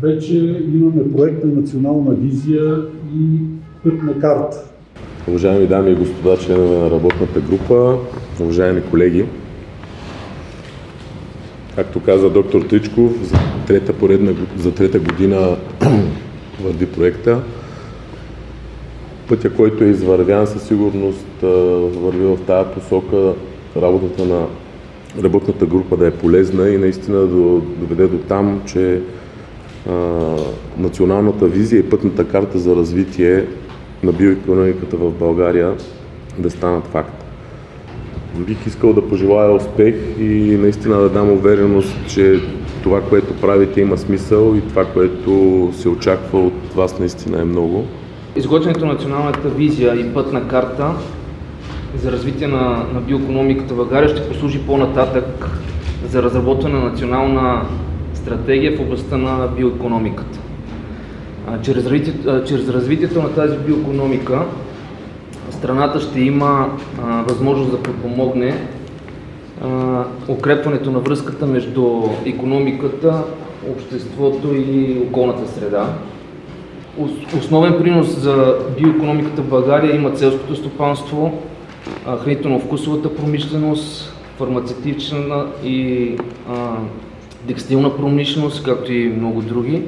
вече имаме проект на национална визия и пътна карта. Уважаеми дами и господа, членове на работната група, уважаеми колеги, както каза доктор Тричков, за трета година върви проекта. Пътя, който е извървян, със сигурност върви в тази посока работата на работната група да е полезна и наистина да доведе до там, че националната визия и пътната карта за развитие на биоикономиката в България да станат факт. Бих искал да пожелая успех и наистина да дам увереност, че това, което правите, има смисъл и това, което се очаква от вас, наистина е много. Изготвянето на националната визия и пътна карта за развитие на биоикономиката в България ще послужи по-нататък за разработване на национална стратегия в областта на биоикономиката. Чрез развитието на тази биоикономика страната ще има възможност да подпомогне укрепването на връзката между икономиката, обществото и околната среда. Основен принос за биоикономиката в България има селското стопанство, хранително-вкусовата промишленост, фармацевтична и текстилна промишленост, както и много други.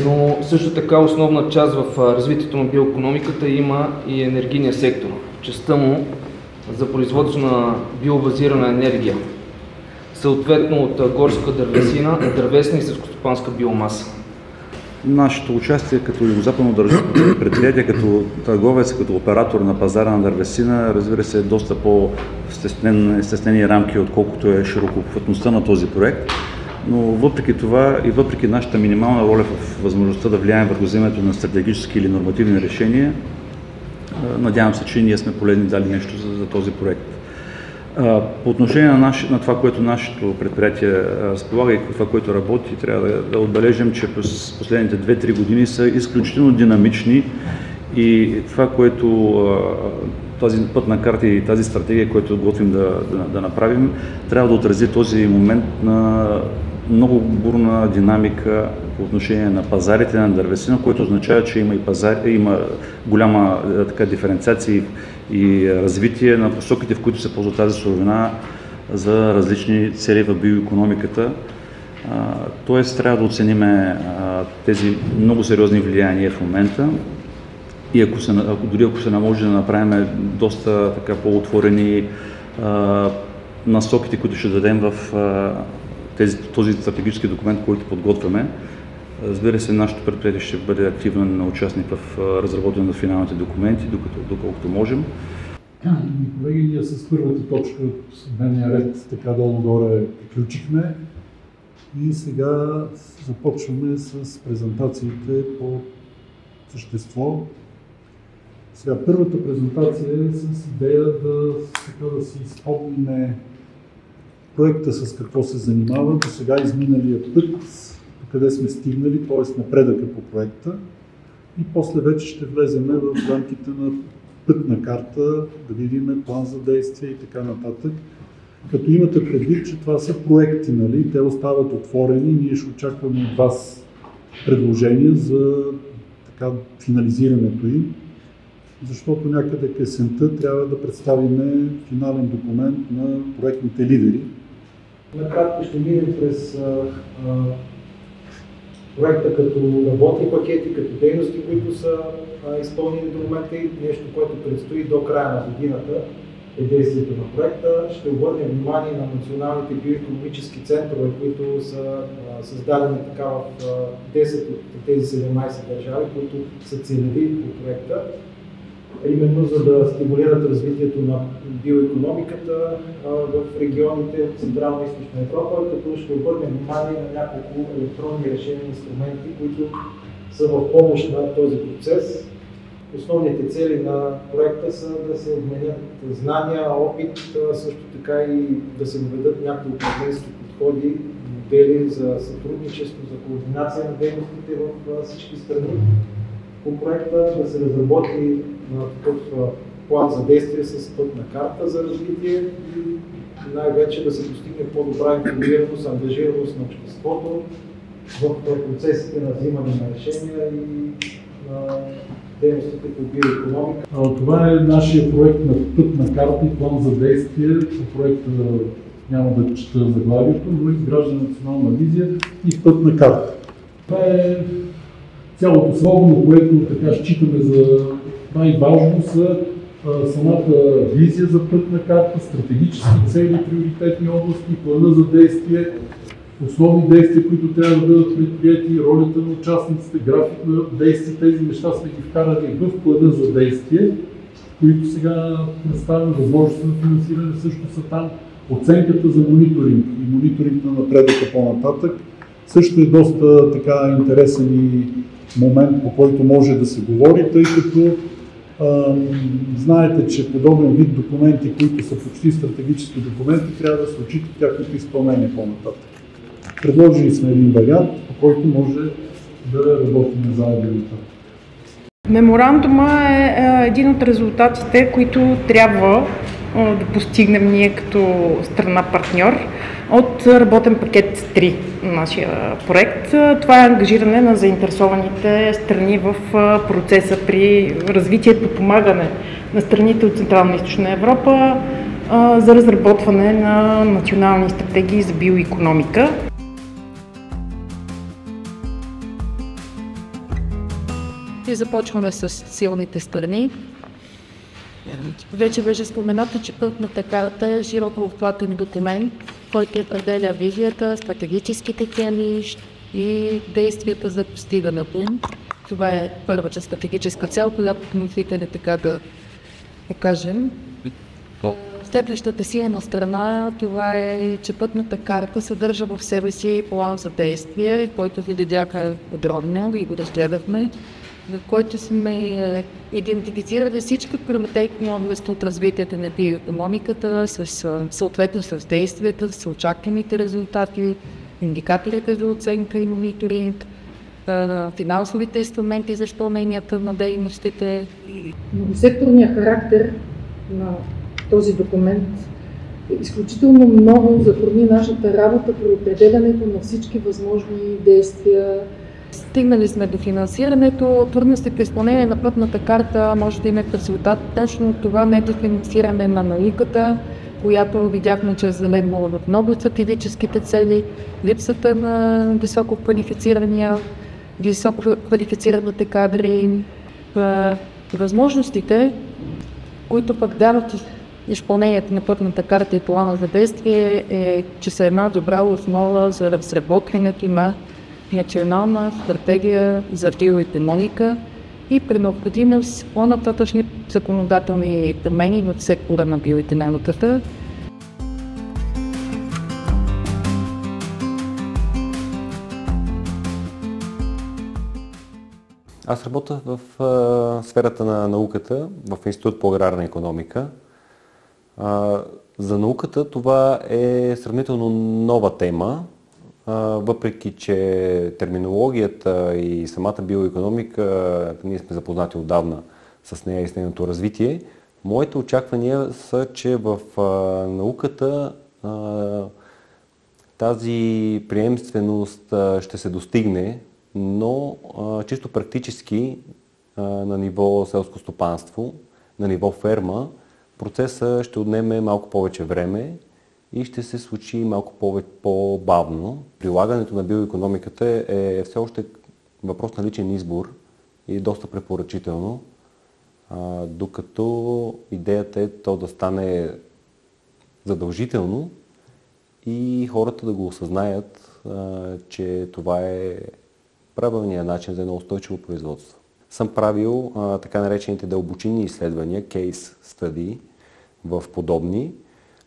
Но също така основна част в развитието на биоикономиката има и енергийния сектор, частта му за производство на биобазирана енергия, съответно от горска дървесина, дървесна и селскостопанска биомаса. Нашето участие като югозападно държавно предприятие, като търговец, като оператор на пазара на дървесина, разбира се, е доста по-стеснени рамки, отколкото е широкообхватността на този проект. Но въпреки това и въпреки нашата минимална роля в възможността да влияем върху вземането на стратегически или нормативни решения, надявам се, че ние сме полезни дали нещо за този проект. По отношение на това, което нашето предприятие разполага и това, което работи, трябва да отбележим, че през последните 2-3 години са изключително динамични и това, което тази пътна карта и тази стратегия, която готвим да направим, трябва да отрази този момент на много бурна динамика по отношение на пазарите на дървесина, което означава, че има голяма диференциация и развитие на посоките, в които се ползва тази суровина за различни цели в биоикономиката. Тоест трябва да оценим тези много сериозни влияния в момента и дори ако се наложи да направим доста по-отворени насоките, които ще дадем в този стратегически документ, който подготвяме. Разбира се, нашето предприятие ще бъде активен участник в разработване на финалните документи, доколкото можем. Колеги, ние с първата точка от дневния ред така долу-горе приключихме и сега започваме с презентациите по същество. Сега първата презентация е с идея да си спомниме проекта с какво се занимава, до сега изминалия път, къде сме стигнали, т.е. напредъка по проекта и после вече ще влезем в рамките на пътна карта, да видим план за действие и така нататък. Като имате предвид, че това са проекти, нали? Те остават отворени, ние ще очакваме от вас предложения за финализирането им, защото някъде към есента трябва да представим финален документ на проектните лидери. Накратко ще минем през проекта като работни пакети, като дейности, които са изпълнени до момента и нещо, което предстои до края на годината е действието на проекта. Ще обърнем внимание на националните биоикономически центрове, които са създадени така в 10 от тези 17 държави, които са целеви по проекта. Именно за да стимулират развитието на биоикономиката в регионите в Централна и Източна Европа, като ще обърнем внимание на няколко електронни решения и инструменти, които са в помощ на този процес. Основните цели на проекта са да се обменят знания, опит, също така и да се въведат някои управленски подходи, модели за сътрудничество, за координация на дейностите в всички страни. По проекта да се разработи такъв план за действие с пътна карта за развитие и най-вече да се постигне по-добра информираност, ангажираност на обществото в процесите на взимане на решения и на дейностите по биоекономика. Това е нашия проект на пътна карта и план за действие. По проекта няма да чета заглавието, но изграждане на национална визия и пътна карта. Това е цялото словно, което така считаме за най-важно са самата визия за пътна карта, стратегически цели, приоритетни области, плана за действие, основни действия, които трябва да бъдат предприяти, ролята на участниците, график на действие. Тези неща сме ги вкарали в плана за действие, които сега представяме. Възможности на финансиране също са там. Оценката за мониторинг и мониторинг на напредъка по-нататък също е доста така интересен и момент, по който може да се говори, тъй като знаете, че подобен вид документи, които са почти стратегически документи, трябва да се отчита тяхното изпълнение по-нататък. Предложили сме един вариант, по който може да работим заедно. Меморандума е един от резултатите, които трябва да постигнем ние като страна партньор от работен пакет 3 на нашия проект. Това е ангажиране на заинтересованите страни в процеса при развитие и подпомагане на страните от Централна и Източна Европа за разработване на национални стратегии за биоекономика. И започваме с силните страни. Вече беше споменато, че пътната карта е широко обхватен документ, който определя визията, стратегическите цели и действията за постигането им. Това е първата стратегическа цел, която вносителя така да кажем. Следващата силна страна, това е, че пътната карта съдържа в себе си план за действие, който ви видяха подробно и го разгледахме, в който сме идентифицирали всички приоритетни области от развитието на биоекономиката, съответно с действията, с очакваните резултати, индикаторите за оценка и мониторинг, финансовите инструменти за изпълнението на дейностите. Многосекторният характер на този документ е изключително много затрудни нашата работа при определянето на всички възможни действия. Стигнали сме до финансирането. Трудности при изпълнение на пътната карта може да има резултат точно това недофинансиране на науката, която видяхме, че е залегнала в много от стратегическите цели, липсата на високо квалифицираните кадри, възможностите, които пък дават изпълнението на пътната карта и плана за действие, е, че са една добра основа за разработването на национална стратегия за биоекономика и при необходимост по-нататъчни законодателни промени в сектора на биоекономиката. Аз работя в сферата на науката, в Институт по аграрна икономика. За науката това е сравнително нова тема, въпреки че терминологията и самата биоекономика, ние сме запознати отдавна с нея и с нейното развитие. Моите очаквания са, че в науката тази приемственост ще се достигне, но чисто практически на ниво селско стопанство, на ниво ферма, процесът ще отнеме малко повече време и ще се случи малко по-бавно. Прилагането на биоекономиката е все още въпрос на личен избор и доста препоръчително, докато идеята е то да стане задължително и хората да го осъзнаят, че това е правилният начин за едно устойчиво производство. Съм правил така наречените дълбочинни изследвания, case study, в подобни,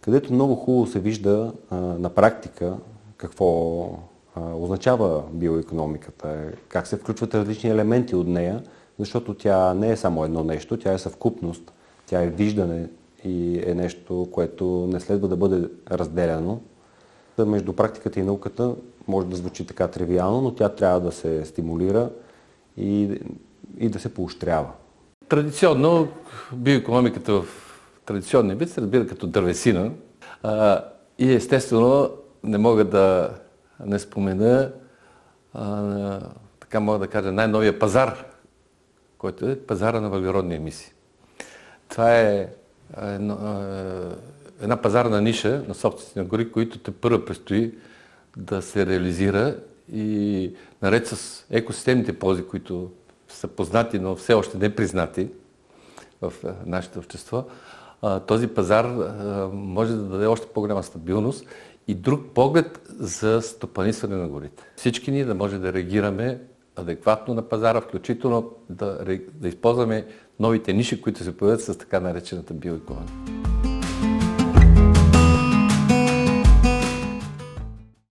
където много хубаво се вижда на практика какво означава биоекономиката, как се включват различни елементи от нея, защото тя не е само едно нещо, тя е съвкупност, тя е виждане и е нещо, което не следва да бъде разделяно. Между практиката и науката може да звучи така тривиално, но тя трябва да се стимулира и да се поощрява. Традиционно биоекономиката в традиционния вид се разбира като дървесина и естествено не мога да не спомена така мога да кажа, най-новия пазар, който е пазара на въглеродни емисии. Това е една пазарна ниша на собствениците на гори, които тепърва предстои да се реализира и наред с екосистемните ползи, които са познати, но все още не признати в нашето общество, този пазар може да даде още по-голяма стабилност и друг поглед за стопанисване на горите. Всички ние да може да реагираме адекватно на пазара, включително да използваме новите ниши, които се появят с така наречената биоекономика.